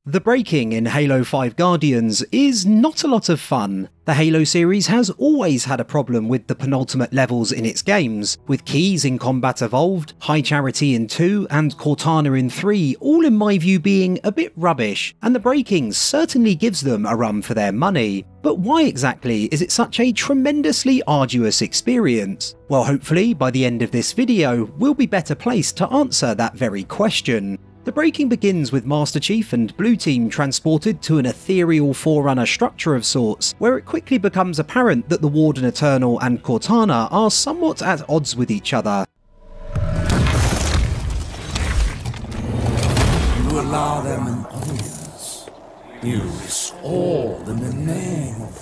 The braking in Halo 5 Guardians is not a lot of fun. The Halo series has always had a problem with the penultimate levels in its games, with Keys in Combat Evolved, High Charity in 2 and Cortana in 3 all in my view being a bit rubbish, and the braking certainly gives them a run for their money. But why exactly is it such a tremendously arduous experience? Well, hopefully by the end of this video we'll be better placed to answer that very question. The braking begins with Master Chief and Blue Team transported to an ethereal Forerunner structure of sorts, where it quickly becomes apparent that the Warden Eternal and Cortana are somewhat at odds with each other. You allow them an audience. You restore them in the name of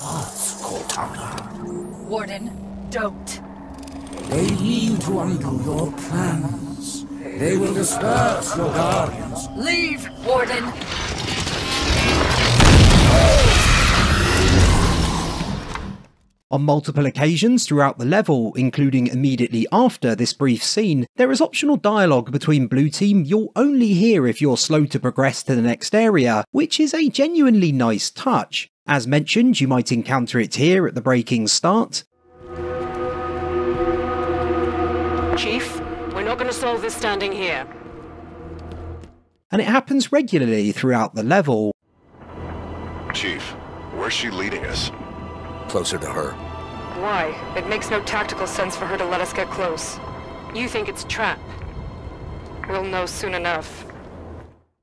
us, Cortana. Warden, don't. They mean to undo your plans. They will disperse your guardians. Leave, Warden! On multiple occasions throughout the level, including immediately after this brief scene, there is optional dialogue between Blue Team you'll only hear if you're slow to progress to the next area, which is a genuinely nice touch. As mentioned, you might encounter it here at the braking start. Chief, we're not going to solve this standing here. And it happens regularly throughout the level. Chief, where's she leading us? Closer to her. Why? It makes no tactical sense for her to let us get close. You think it's a trap. We'll know soon enough.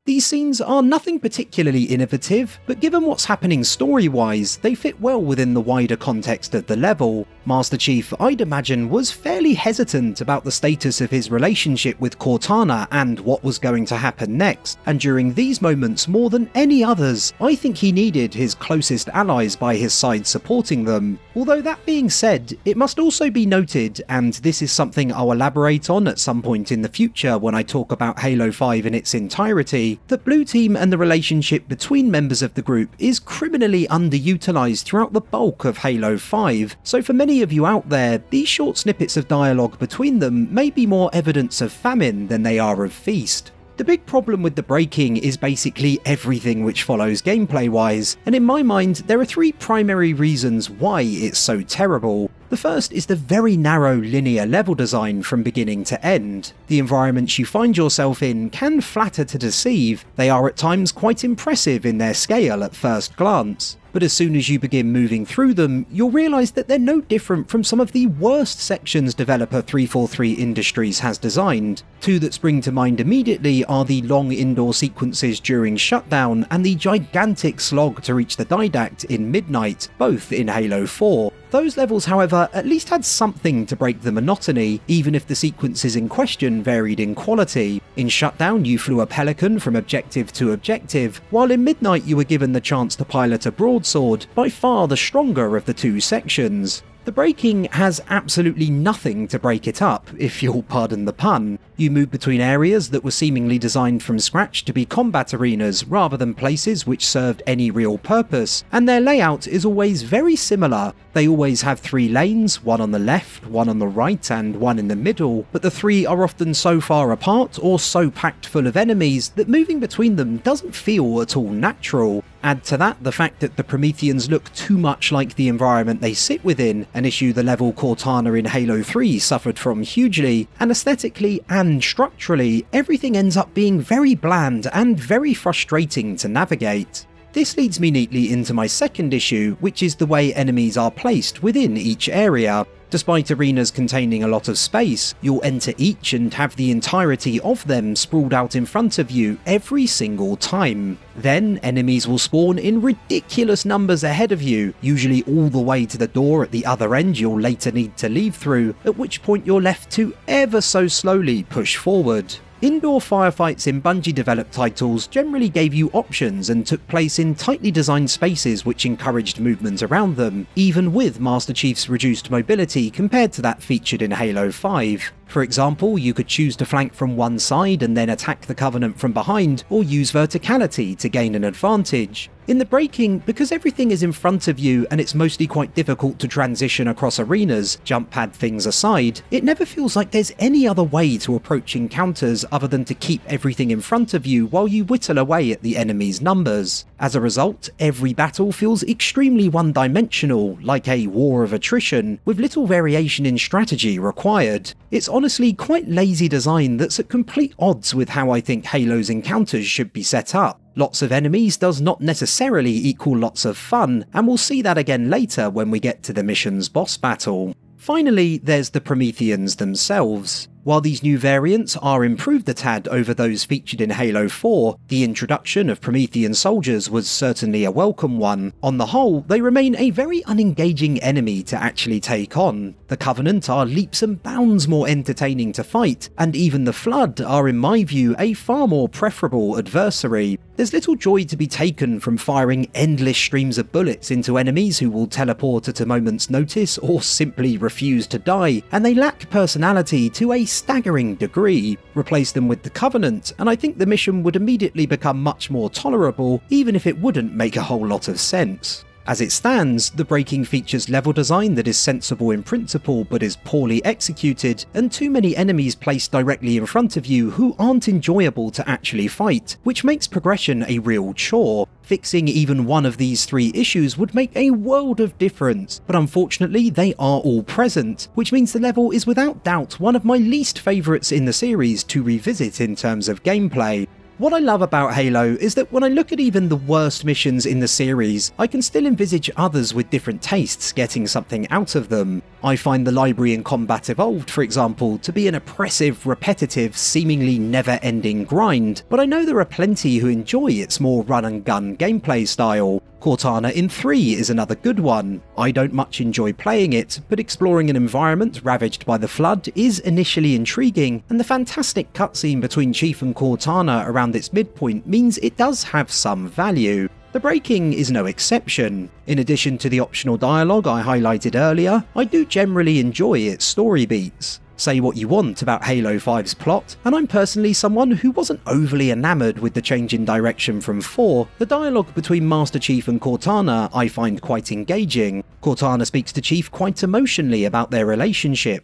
These scenes are nothing particularly innovative, but given what's happening story-wise, they fit well within the wider context of the level. Master Chief, I'd imagine, was fairly hesitant about the status of his relationship with Cortana and what was going to happen next, and during these moments more than any others, I think he needed his closest allies by his side supporting them. Although that being said, it must also be noted, and this is something I'll elaborate on at some point in the future when I talk about Halo 5 in its entirety, that Blue Team and the relationship between members of the group is criminally underutilised throughout the bulk of Halo 5, so for many of you out there, these short snippets of dialogue between them may be more evidence of famine than they are of feast. The big problem with the braking is basically everything which follows gameplay-wise, and in my mind there are three primary reasons why it's so terrible. The first is the very narrow linear level design from beginning to end. The environments you find yourself in can flatter to deceive. They are at times quite impressive in their scale at first glance, but as soon as you begin moving through them, you'll realise that they're no different from some of the worst sections developer 343 Industries has designed. Two that spring to mind immediately are the long indoor sequences during shutdown and the gigantic slog to reach the Didact in Midnight, both in Halo 4. Those levels, however, at least had something to break the monotony, even if the sequences in question varied in quality. In Shutdown, you flew a Pelican from objective to objective, while in Midnight you were given the chance to pilot a broadsword, by far the stronger of the two sections. The braking has absolutely nothing to break it up, if you'll pardon the pun. You move between areas that were seemingly designed from scratch to be combat arenas rather than places which served any real purpose, and their layout is always very similar. They always have 3 lanes, one on the left, one on the right and one in the middle, but the 3 are often so far apart or so packed full of enemies that moving between them doesn't feel at all natural. Add to that the fact that the Prometheans look too much like the environment they sit within, an issue the level Cortana in Halo 3 suffered from hugely, and aesthetically and structurally, everything ends up being very bland and very frustrating to navigate. This leads me neatly into my second issue, which is the way enemies are placed within each area. Despite arenas containing a lot of space, you'll enter each and have the entirety of them sprawled out in front of you every single time. Then enemies will spawn in ridiculous numbers ahead of you, usually all the way to the door at the other end you'll later need to leave through, at which point you're left to ever so slowly push forward. Indoor firefights in Bungie-developed titles generally gave you options and took place in tightly designed spaces which encouraged movement around them, even with Master Chief's reduced mobility compared to that featured in Halo 5. For example, you could choose to flank from one side and then attack the Covenant from behind, or use verticality to gain an advantage. In the braking, because everything is in front of you and it's mostly quite difficult to transition across arenas, jump pad things aside, it never feels like there's any other way to approach encounters other than to keep everything in front of you while you whittle away at the enemy's numbers. As a result, every battle feels extremely one-dimensional, like a war of attrition, with little variation in strategy required. It's honestly quite lazy design that's at complete odds with how I think Halo's encounters should be set up. Lots of enemies does not necessarily equal lots of fun, and we'll see that again later when we get to the mission's boss battle. Finally, there's the Prometheans themselves. While these new variants are improved a tad over those featured in Halo 4, the introduction of Promethean soldiers was certainly a welcome one. On the whole, they remain a very unengaging enemy to actually take on. The Covenant are leaps and bounds more entertaining to fight, and even the Flood are in my view a far more preferable adversary. There's little joy to be taken from firing endless streams of bullets into enemies who will teleport at a moment's notice or simply refuse to die, and they lack personality to a staggering degree. Replace them with the Covenant, and I think the mission would immediately become much more tolerable, even if it wouldn't make a whole lot of sense. As it stands, the braking features level design that is sensible in principle but is poorly executed, and too many enemies placed directly in front of you who aren't enjoyable to actually fight, which makes progression a real chore. Fixing even one of these three issues would make a world of difference, but unfortunately they are all present, which means the level is without doubt one of my least favourites in the series to revisit in terms of gameplay. What I love about Halo is that when I look at even the worst missions in the series, I can still envisage others with different tastes getting something out of them. I find the library in Combat Evolved, for example, to be an oppressive, repetitive, seemingly never-ending grind, but I know there are plenty who enjoy its more run-and-gun gameplay style. Cortana in 3 is another good one. I don't much enjoy playing it, but exploring an environment ravaged by the Flood is initially intriguing, and the fantastic cutscene between Chief and Cortana around its midpoint means it does have some value. The braking is no exception. In addition to the optional dialogue I highlighted earlier, I do generally enjoy its story beats. Say what you want about Halo 5's plot, and I'm personally someone who wasn't overly enamoured with the change in direction from 4, the dialogue between Master Chief and Cortana I find quite engaging. Cortana speaks to Chief quite emotionally about their relationship.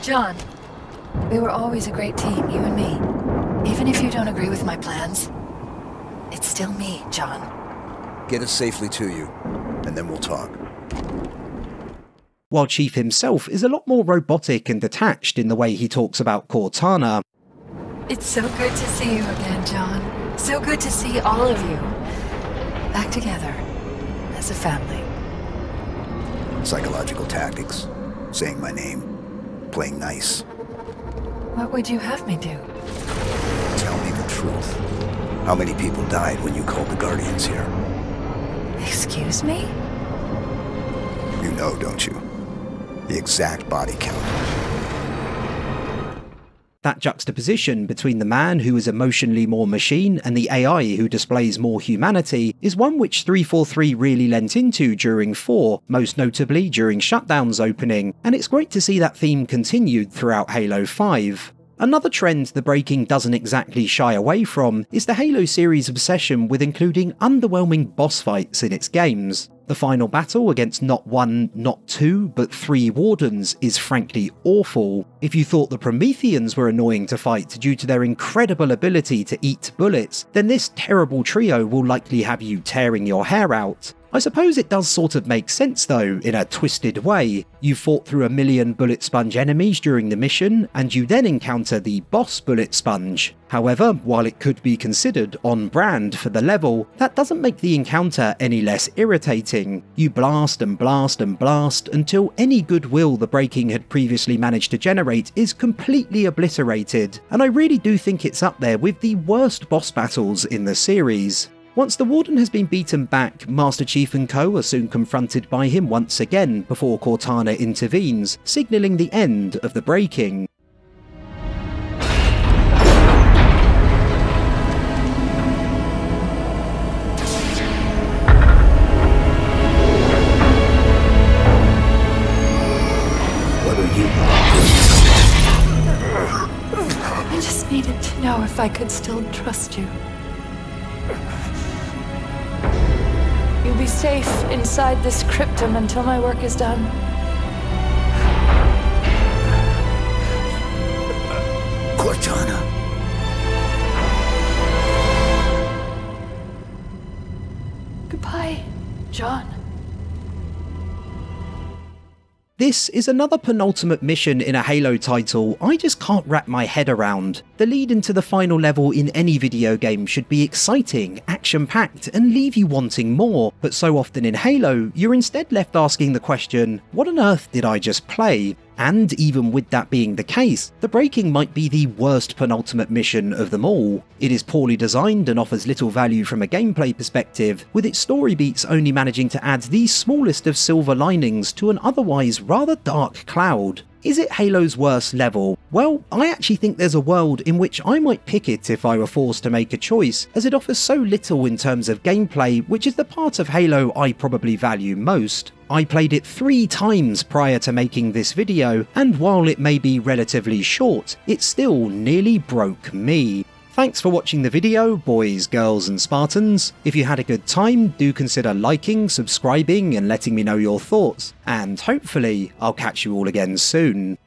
John, we were always a great team, you and me. Even if you don't agree with my plans, it's still me, John. Get us safely to you, and then we'll talk. While Chief himself is a lot more robotic and detached in the way he talks about Cortana. It's so good to see you again, John. So good to see all of you back together as a family. Psychological tactics, saying my name, playing nice. What would you have me do? Tell me the truth. How many people died when you called the Guardians here? Excuse me? You know, don't you? The exact body count. That juxtaposition between the man who is emotionally more machine and the AI who displays more humanity is one which 343 really lent into during 4, most notably during Shutdown's opening, and it's great to see that theme continued throughout Halo 5. Another trend the braking doesn't exactly shy away from is the Halo series' obsession with including underwhelming boss fights in its games. The final battle against not 1, not 2, but 3 Wardens is frankly awful. If you thought the Prometheans were annoying to fight due to their incredible ability to eat bullets, then this terrible trio will likely have you tearing your hair out. I suppose it does sort of make sense though, in a twisted way. You fought through a million bullet sponge enemies during the mission, and you then encounter the boss bullet sponge. However, while it could be considered on brand for the level, that doesn't make the encounter any less irritating. You blast and blast and blast until any goodwill the braking had previously managed to generate is completely obliterated, and I really do think it's up there with the worst boss battles in the series. Once the Warden has been beaten back, Master Chief and co are soon confronted by him once again before Cortana intervenes, signalling the end of the braking. What are you? I just needed to know if I could still trust you. You'll be safe inside this cryptum until my work is done. Cortana. Goodbye, John. This is another penultimate mission in a Halo title I just can't wrap my head around. The lead into the final level in any video game should be exciting, action-packed, and leave you wanting more, but so often in Halo, you're instead left asking the question, what on earth did I just play? And even with that being the case, the breaking might be the worst penultimate mission of them all. It is poorly designed and offers little value from a gameplay perspective, with its story beats only managing to add the smallest of silver linings to an otherwise rather dark cloud. Is it Halo's worst level? Well, I actually think there's a world in which I might pick it if I were forced to make a choice, as it offers so little in terms of gameplay, which is the part of Halo I probably value most. I played it 3 times prior to making this video, and while it may be relatively short, it still nearly broke me. Thanks for watching the video, boys, girls and Spartans. If you had a good time, do consider liking, subscribing and letting me know your thoughts, and hopefully I'll catch you all again soon.